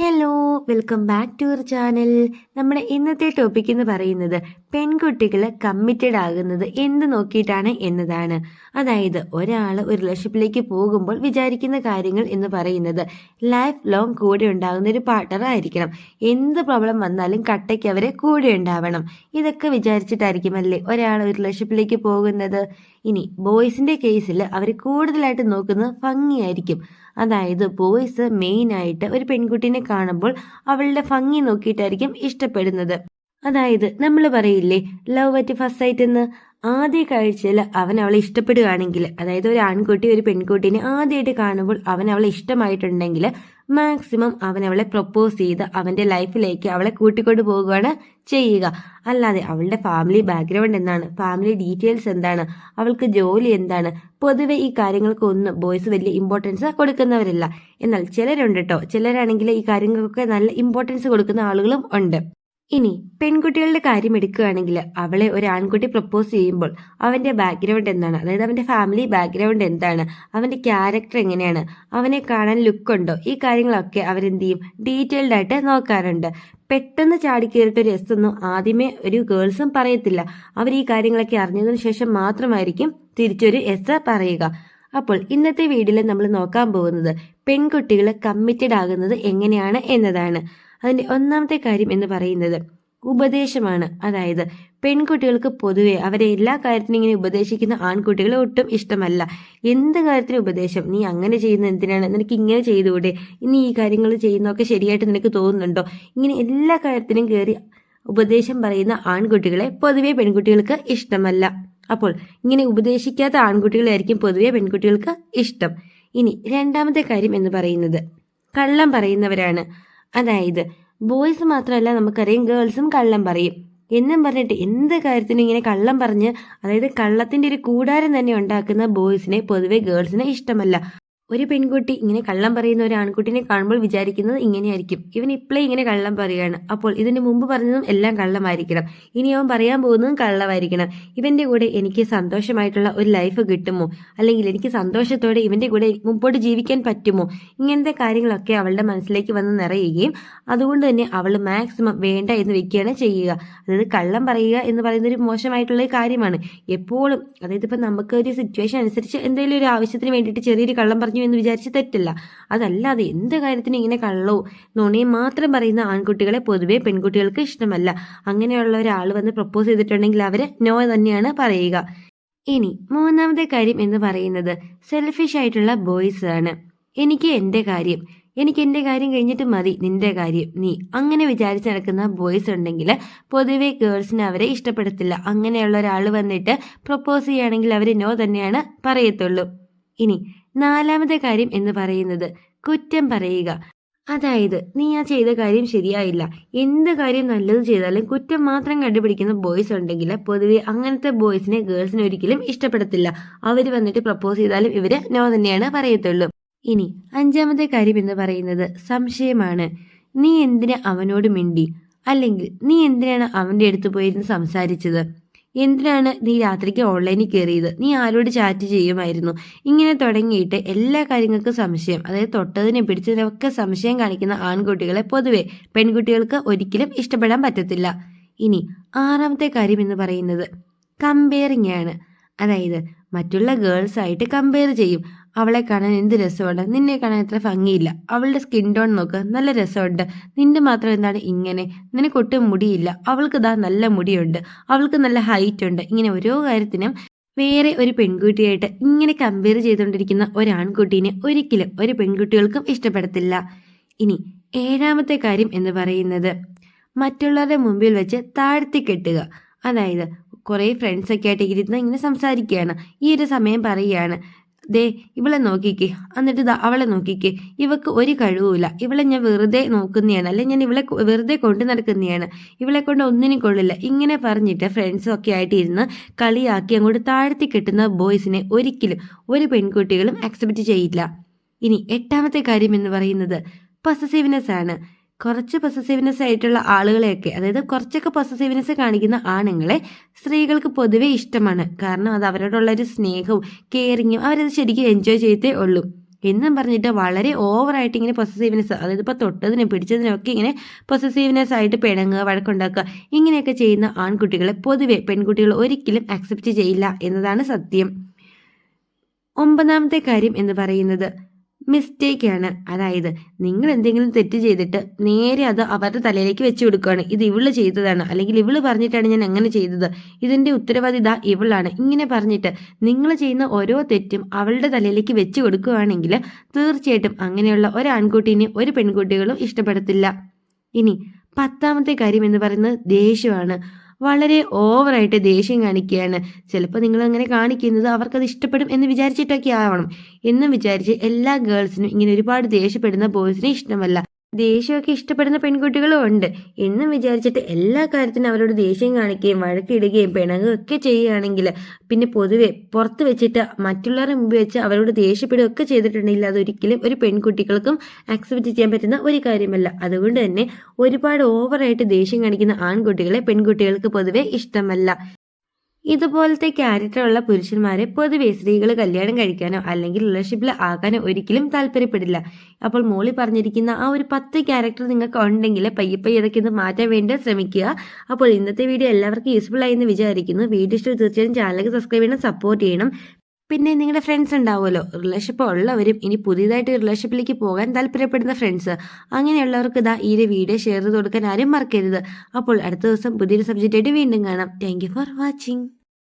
Hello, welcome back to our channel. നമ്മുടെ ഇന്നത്തെ topic എന്ന് പറയുന്നത് പെൺകുട്ടികൾ കമ്മിറ്റഡ് ആകുന്നത് എന്ത് നോക്കിയിട്ടാണ് എന്നതാണ്. അതായത് ഒരാൾ ഒരു റിലേഷൻഷിപ്പിലേക്ക് പോകുമ്പോൾ വിചാരിക്കുന്ന കാര്യങ്ങൾ എന്ന് പറയുന്നത് ലൈഫ് ലോങ് കൂടെ ഉണ്ടാകുന്ന ഒരു പാർട്ണർ ആയിരിക്കണം. എന്ത് പ്രോബ്ലം വന്നാലും കട്ടയ്ക്ക് അവരെ കൂടെ ഉണ്ടാവണം. ഇതൊക്കെ വിചാരിച്ചിട്ടായിരിക്കുമല്ലേ ഒരാൾ ഒരു റിലേഷൻഷിപ്പിലേക്ക് പോകുന്നത്. ഇനി ബോയ്സിന്റെ കേസിൽ അവർ കൂടുതലായിട്ട് നോക്കുന്നത് ഭംഗിയായിരിക്കും. അതായത് ബോയ്സ് മെയിനായിട്ട് ഒരു പെൺകുട്ടീനെ കാണുമ്പോൾ അവളുടെ ഭംഗി നോക്കിയിട്ടായിരിക്കും ഇഷ്ടപ്പെടുന്നത്. അതായത് നമ്മൾ പറയില്ലേ ലവ് അറ്റ് ഫസ്റ്റ് സൈറ്റ് എന്ന്. ആദ്യ കാഴ്ചയിൽ അവൻ അവളെ ഇഷ്ടപ്പെടുകയാണെങ്കിൽ, അതായത് ഒരു ആൺകുട്ടി ഒരു പെൺകുട്ടീനെ ആദ്യമായിട്ട് കാണുമ്പോൾ അവൻ അവളെ ഇഷ്ടമായിട്ടുണ്ടെങ്കിൽ മാക്സിമം അവൻ അവളെ പ്രൊപ്പോസ് ചെയ്ത് അവന്റെ ലൈഫിലേക്ക് അവളെ കൂട്ടിക്കൊണ്ടു പോകുകയാണ് ചെയ്യുക. അല്ലാതെ അവളുടെ ഫാമിലി ബാക്ക്ഗ്രൗണ്ട് എന്താണ്, ഫാമിലി ഡീറ്റെയിൽസ് എന്താണ്, അവൾക്ക് ജോലി എന്താണ്, പൊതുവെ ഈ കാര്യങ്ങൾക്കൊന്നും ബോയ്സ് വലിയ ഇമ്പോർട്ടൻസ് കൊടുക്കുന്നവരല്ല. എന്നാൽ ചിലരുണ്ട് കേട്ടോ, ചിലരാണെങ്കിൽ ഈ കാര്യങ്ങൾക്കൊക്കെ നല്ല ഇമ്പോർട്ടൻസ് കൊടുക്കുന്ന ആളുകളും ഉണ്ട്. ഇനി പെൺകുട്ടികളുടെ കാര്യം എടുക്കുകയാണെങ്കിൽ അവളെ ഒരു ആൺകുട്ടി പ്രപ്പോസ് ചെയ്യുമ്പോൾ അവന്റെ ബാക്ക്ഗ്രൗണ്ട് എന്താണ്, അതായത് അവന്റെ ഫാമിലി ബാക്ക്ഗ്രൗണ്ട് എന്താണ്, അവന്റെ ക്യാരക്ടർ എങ്ങനെയാണ്, അവനെ കാണാൻ ലുക്കുണ്ടോ, ഈ കാര്യങ്ങളൊക്കെ അവരെന്ത് ചെയ്യും, ഡീറ്റെയിൽഡ് ആയിട്ട് നോക്കാറുണ്ട്. പെട്ടെന്ന് ചാടിക്കേറിയിട്ട് ഒരു എസ് ഒന്നും ആദ്യമേ ഒരു ഗേൾസും പറയത്തില്ല. അവർ ഈ കാര്യങ്ങളൊക്കെ അറിഞ്ഞതിന് ശേഷം മാത്രമായിരിക്കും തിരിച്ചൊരു എസ് പറയുക. അപ്പോൾ ഇന്നത്തെ വീഡിയോയിൽ നമ്മൾ നോക്കാൻ പോകുന്നത് പെൺകുട്ടികൾ കമ്മിറ്റഡ് ആകുന്നത് എങ്ങനെയാണ് എന്നതാണ്. അതിന്റെ ഒന്നാമത്തെ കാര്യം എന്ന് പറയുന്നത് ഉപദേശമാണ്. അതായത് പെൺകുട്ടികൾക്ക് പൊതുവെ അവരെ എല്ലാ കാര്യത്തിനും ഇങ്ങനെ ഉപദേശിക്കുന്ന ആൺകുട്ടികളെ ഒട്ടും ഇഷ്ടമല്ല. എന്ത് കാര്യത്തിനും ഉപദേശം, നീ അങ്ങനെ ചെയ്യുന്നത് എന്തിനാണ്, നിനക്ക് ഇങ്ങനെ ചെയ്തുകൂടെ, ഇനി ഈ കാര്യങ്ങൾ ചെയ്യുന്നതൊക്കെ ശരിയായിട്ട് നിനക്ക് തോന്നുന്നുണ്ടോ, ഇങ്ങനെ എല്ലാ കാര്യത്തിനും കയറി ഉപദേശം പറയുന്ന ആൺകുട്ടികളെ പൊതുവെ പെൺകുട്ടികൾക്ക് ഇഷ്ടമല്ല. അപ്പോൾ ഇങ്ങനെ ഉപദേശിക്കാത്ത ആൺകുട്ടികളായിരിക്കും പൊതുവെ പെൺകുട്ടികൾക്ക് ഇഷ്ടം. ഇനി രണ്ടാമത്തെ കാര്യം എന്ന് പറയുന്നത് കള്ളം പറയുന്നവരാണ്. അതായത് ബോയ്സ് മാത്രമല്ല, നമുക്കറിയാം ഗേൾസും കള്ളം പറയും. എന്നും പറഞ്ഞിട്ട് എന്ത് കാര്യത്തിനും ഇങ്ങനെ കള്ളം പറഞ്ഞ്, അതായത് കള്ളത്തിന്റെ ഒരു കൂടാരം തന്നെ ഉണ്ടാക്കുന്ന ബോയ്സിനെ പൊതുവെ ഗേൾസിനെ ഇഷ്ടമല്ല. ഒരു പെൺകുട്ടി ഇങ്ങനെ കള്ളം പറയുന്ന ഒരു ആൺകുട്ടിനെ കാണുമ്പോൾ വിചാരിക്കുന്നത് ഇങ്ങനെയായിരിക്കും, ഇവൻ ഇപ്പോഴേ ഇങ്ങനെ കള്ളം പറയുകയാണ്, അപ്പോൾ ഇതിന് മുമ്പ് പറഞ്ഞതും എല്ലാം കള്ളമായിരിക്കണം, ഇനി അവൻ പറയാൻ പോകുന്നതും കള്ളമായിരിക്കണം, ഇവന്റെ കൂടെ എനിക്ക് സന്തോഷമായിട്ടുള്ള ഒരു ലൈഫ് കിട്ടുമോ, അല്ലെങ്കിൽ എനിക്ക് സന്തോഷത്തോടെ ഇവന്റെ കൂടെ മുമ്പോട്ട് ജീവിക്കാൻ പറ്റുമോ, ഇങ്ങനത്തെ കാര്യങ്ങളൊക്കെ അവളുടെ മനസ്സിലേക്ക് വന്ന് നിറയുകയും അതുകൊണ്ട് തന്നെ അവൾ മാക്സിമം വേണ്ട എന്ന് വെക്കുകയാണ് ചെയ്യുക. അതായത് കള്ളം പറയുക എന്ന് പറയുന്ന ഒരു മോശമായിട്ടുള്ള കാര്യമാണ് എപ്പോഴും. അതായത് ഇപ്പം നമുക്ക് ഒരു സിറ്റുവേഷൻ അനുസരിച്ച് എന്തെങ്കിലും ഒരു ആവശ്യത്തിന് വേണ്ടിയിട്ട് ചെറിയൊരു കള്ളം പറഞ്ഞു എന്ന് വിചാരിച്ച് തെറ്റില്ല. അതല്ലാതെ എന്ത് കാര്യത്തിനും ഇങ്ങനെ കള്ളവും നുണയും മാത്രം പറയുന്ന ആൺകുട്ടികളെ പൊതുവെ പെൺകുട്ടികൾക്ക് ഇഷ്ടമല്ല. അങ്ങനെയുള്ള ഒരാൾ വന്ന് പ്രപ്പോസ് ചെയ്തിട്ടുണ്ടെങ്കിൽ അവരെ നോ തന്നെയാണ് പറയുക. ഇനി മൂന്നാമത്തെ കാര്യം എന്ന് പറയുന്നത് സെൽഫിഷ് ആയിട്ടുള്ള ബോയ്സ് ആണ്. എനിക്ക് എൻ്റെ കാര്യം കഴിഞ്ഞിട്ട് മതി നിന്റെ കാര്യം, നീ അങ്ങനെ വിചാരിച്ച് നടക്കുന്ന ബോയ്സ് ഉണ്ടെങ്കിൽ പൊതുവെ ഗേൾസിന് അവരെ ഇഷ്ടപ്പെടത്തില്ല. അങ്ങനെയുള്ള ഒരാൾ വന്നിട്ട് പ്രപ്പോസ് ചെയ്യുകയാണെങ്കിൽ അവർ നോ തന്നെയാണ് പറയത്തുള്ളൂ. ഇനി നാലാമത്തെ കാര്യം എന്ന് പറയുന്നത് കുറ്റം പറയുക. അതായത് നീ ആ ചെയ്ത കാര്യം ശരിയായില്ല, എന്ത് കാര്യം നല്ലത് ചെയ്താലും കുറ്റം മാത്രം കണ്ടുപിടിക്കുന്ന ബോയ്സ് ഉണ്ടെങ്കിൽ പൊതുവെ അങ്ങനത്തെ ബോയ്സിനെ ഗേൾസിന് ഒരിക്കലും ഇഷ്ടപ്പെടത്തില്ല. അവർ വന്നിട്ട് പ്രപ്പോസ് ചെയ്താലും ഇവര് നോ തന്നെയാണ് പറയത്തുള്ളൂ. ഇനി അഞ്ചാമത്തെ കാര്യം എന്ന് പറയുന്നത് സംശയമാണ്. നീ എന്തിനാ അവനോട് മിണ്ടി, അല്ലെങ്കിൽ നീ എന്തിനാണ് അവന്റെ അടുത്ത് പോയിരുന്ന് സംസാരിച്ചത്, എന്തിനാണ് നീ രാത്രിക്ക് ഓൺലൈനിൽ കയറിയത്, നീ ആരോട് ചാറ്റ് ചെയ്യുമായിരുന്നു, ഇങ്ങനെ തുടങ്ങിയിട്ട് എല്ലാ കാര്യങ്ങൾക്കും സംശയം, അതായത് തൊട്ടതിനെ പിടിച്ചതിനൊക്കെ സംശയം കാണിക്കുന്ന ആൺകുട്ടികളെ പൊതുവെ പെൺകുട്ടികൾക്ക് ഒരിക്കലും ഇഷ്ടപ്പെടാൻ പറ്റത്തില്ല. ഇനി ആറാമത്തെ കാര്യം എന്ന് പറയുന്നത് കമ്പയറിംഗ് ആണ്. അതായത് മറ്റുള്ള ഗേൾസ് ആയിട്ട് കമ്പയർ ചെയ്യും. അവളെ കാണാൻ എന്ത് രസമുണ്ട്, നിന്നെ കാണാൻ എത്ര ഭംഗിയില്ല, അവളുടെ സ്കിൻ ടോൺ നോക്ക് നല്ല രസമുണ്ട്, നിന്റെ മാത്രം എന്താണ് ഇങ്ങനെ, നിനക്കൊട്ടും മുടിയില്ല, അവൾക്ക് ഇതാ നല്ല മുടിയുണ്ട്, അവൾക്ക് നല്ല ഹൈറ്റ് ഉണ്ട്. ഇങ്ങനെ ഓരോ കാര്യത്തിനും വേറെ ഒരു പെൺകുട്ടിയായിട്ട് ഇങ്ങനെ കമ്പയർ ചെയ്തുകൊണ്ടിരിക്കുന്ന ഒരാൺകുട്ടീനെ ഒരിക്കലും ഒരു പെൺകുട്ടികൾക്കും ഇഷ്ടപ്പെടത്തില്ല. ഇനി ഏഴാമത്തെ കാര്യം എന്ന് പറയുന്നത് മറ്റുള്ളവരുടെ മുമ്പിൽ വെച്ച് താഴ്ത്തി കെട്ടുക. അതായത് കുറേ ഫ്രണ്ട്സൊക്കെ ആയിട്ട് ഇരുന്ന് ഇങ്ങനെ സംസാരിക്കുകയാണ്, ഈ ഒരു സമയം പറയുകയാണ്, ദേ ഇവളെ നോക്കിക്കേ, എന്നിട്ട് ഇതാ അവളെ നോക്കിക്കേ, ഇവക്ക് ഒരു കഴിവുമില്ല, ഇവളെ ഞാൻ വെറുതെ നോക്കുന്നതാണ്, അല്ലെ ഞാൻ ഇവളെ വെറുതെ കൊണ്ടു നടക്കുന്നതാണ്, ഇവളെ കൊണ്ട് ഒന്നിനും കൊള്ളില്ല, ഇങ്ങനെ പറഞ്ഞിട്ട് ഫ്രണ്ട്സും ഒക്കെ ആയിട്ട് ഇരുന്ന് കളിയാക്കി അങ്ങോട്ട് താഴ്ത്തി കെട്ടുന്ന ബോയ്സിനെ ഒരിക്കലും ഒരു പെൺകുട്ടികളും അക്സെപ്റ്റ് ചെയ്യില്ല. ഇനി എട്ടാമത്തെ കാര്യം എന്ന് പറയുന്നത് പൊസസീവ്നെസ് ആണ്. കുറച്ച് പൊസസീവ്നെസ് ആയിട്ടുള്ള ആളുകളെയൊക്കെ, അതായത് കുറച്ചൊക്കെ പൊസസീവ്നെസ് കാണിക്കുന്ന ആണുങ്ങളെ സ്ത്രീകൾക്ക് പൊതുവെ ഇഷ്ടമാണ്. കാരണം അത് അവരോടുള്ള ഒരു സ്നേഹവും കെയറിങ്ങും അവരത് ശരിക്കും എൻജോയ് ചെയ്തേ ഉള്ളൂ. എന്നും പറഞ്ഞിട്ട് വളരെ ഓവറായിട്ട് ഇങ്ങനെ പൊസസീവ്നെസ്, അതായത് ഇപ്പോൾ തൊട്ടതിനും പിടിച്ചതിനൊക്കെ ഇങ്ങനെ പൊസസീവ്നെസ് ആയിട്ട് പിണങ്ങുക, വഴക്കുണ്ടാക്കുക, ഇങ്ങനെയൊക്കെ ചെയ്യുന്ന ആൺകുട്ടികളെ പൊതുവെ പെൺകുട്ടികൾ ഒരിക്കലും അക്സെപ്റ്റ് ചെയ്യില്ല എന്നതാണ് സത്യം. 9ാമത്തെ കാര്യം എന്ന് പറയുന്നത് മിസ്റ്റേക്കാണ്. അതായത് നിങ്ങൾ എന്തെങ്കിലും തെറ്റ് ചെയ്തിട്ട് നേരെ അത് അവരുടെ തലയിലേക്ക് വെച്ച് കൊടുക്കുകയാണ്. ഇത് ഇവള് ചെയ്തതാണ്, അല്ലെങ്കിൽ ഇവള് പറഞ്ഞിട്ടാണ് ഞാൻ അങ്ങനെ ചെയ്തത്, ഇതിന്റെ ഉത്തരവാദി ഇതാ ഇവളാണ്, ഇങ്ങനെ പറഞ്ഞിട്ട് നിങ്ങൾ ചെയ്യുന്ന ഓരോ തെറ്റും അവളുടെ തലയിലേക്ക് വെച്ച് കൊടുക്കുകയാണെങ്കിൽ തീർച്ചയായിട്ടും അങ്ങനെയുള്ള ഒരു ആൺകുട്ടീനെ ഒരു പെൺകുട്ടികളും ഇഷ്ടപ്പെടത്തില്ല. ഇനി 10ാമത്തെ കാര്യം എന്ന് പറയുന്നത് ദേഷ്യമാണ്. വളരെ ഓവറായിട്ട് ദേഷ്യം കാണിക്കുകയാണ്. ചിലപ്പോൾ നിങ്ങൾ അങ്ങനെ കാണിക്കുന്നത് അവർക്കത് ഇഷ്ടപ്പെടും എന്ന് വിചാരിച്ചിട്ടൊക്കെ ആവണം. എന്നും വിചാരിച്ച് എല്ലാ ഗേൾസിനും ഇങ്ങനെ ഒരുപാട് ദേഷ്യപ്പെടുന്ന ബോയ്സിനെ ഇഷ്ടമല്ല. ദേഷ്യമൊക്കെ ഇഷ്ടപ്പെടുന്ന പെൺകുട്ടികളും ഉണ്ട്. എന്നും വിചാരിച്ചിട്ട് എല്ലാ കാര്യത്തിനും അവരോട് ദേഷ്യം കാണിക്കുകയും വഴക്കിടുകയും പിണങ്ങുകയും ഒക്കെ ചെയ്യുകയാണെങ്കിൽ പിന്നെ പൊതുവെ പുറത്ത് വെച്ചിട്ട് മറ്റുള്ളവരുടെ മുമ്പ് വെച്ച് അവരോട് ദേഷ്യപ്പെടുകയും ഒക്കെ ചെയ്തിട്ടുണ്ടെങ്കിൽ അതൊരിക്കലും ഒരു പെൺകുട്ടികൾക്കും അക്സെപ്റ്റ് ചെയ്യാൻ പറ്റുന്ന ഒരു കാര്യമല്ല. അതുകൊണ്ട് തന്നെ ഒരുപാട് ഓവറായിട്ട് ദേഷ്യം കാണിക്കുന്ന ആൺകുട്ടികളെ പെൺകുട്ടികൾക്ക് പൊതുവെ ഇഷ്ടമല്ല. ഇതുപോലത്തെ ക്യാരക്ടറുള്ള പുരുഷന്മാരെ പൊതുവെ സ്ത്രീകൾ കല്യാണം കഴിക്കാനോ അല്ലെങ്കിൽ റിലേഷൻഷിപ്പിൽ ആകാനോ ഒരിക്കലും താല്പര്യപ്പെടില്ല. അപ്പോൾ മോളി പറഞ്ഞിരിക്കുന്ന ആ ഒരു 10 ക്യാരക്ടർ നിങ്ങൾക്ക് ഉണ്ടെങ്കിൽ പയ്യെ ഇതൊക്കെ ഇത് മാറ്റാൻ വേണ്ടി ശ്രമിക്കുക. അപ്പോൾ ഇന്നത്തെ വീഡിയോ എല്ലാവർക്കും യൂസ്ഫുൾ ആയി എന്ന് വിചാരിക്കുന്നു. വീഡിയോ ഇഷ്ടം തീർച്ചയായും ചാനലിലേക്ക് സബ്സ്ക്രൈബ് ചെയ്യണം, സപ്പോർട്ട് ചെയ്യണം. പിന്നെ നിങ്ങളുടെ ഫ്രണ്ട്സ് ഉണ്ടാവുമല്ലോ, റിലേഷൻഷിപ്പ് ഉള്ളവരും ഇനി പുതിയതായിട്ട് റിലേഷൻഷിപ്പിലേക്ക് പോകാൻ താല്പര്യപ്പെടുന്ന ഫ്രണ്ട്സ്, അങ്ങനെയുള്ളവർക്ക് ഇതാ ഈ വീഡിയോ ഷെയർ ചെയ്ത് കൊടുക്കാൻ ആരും മറക്കരുത്. അപ്പോൾ അടുത്ത ദിവസം പുതിയൊരു സബ്ജക്റ്റായിട്ട് വീണ്ടും കാണാം. Thank you for watching.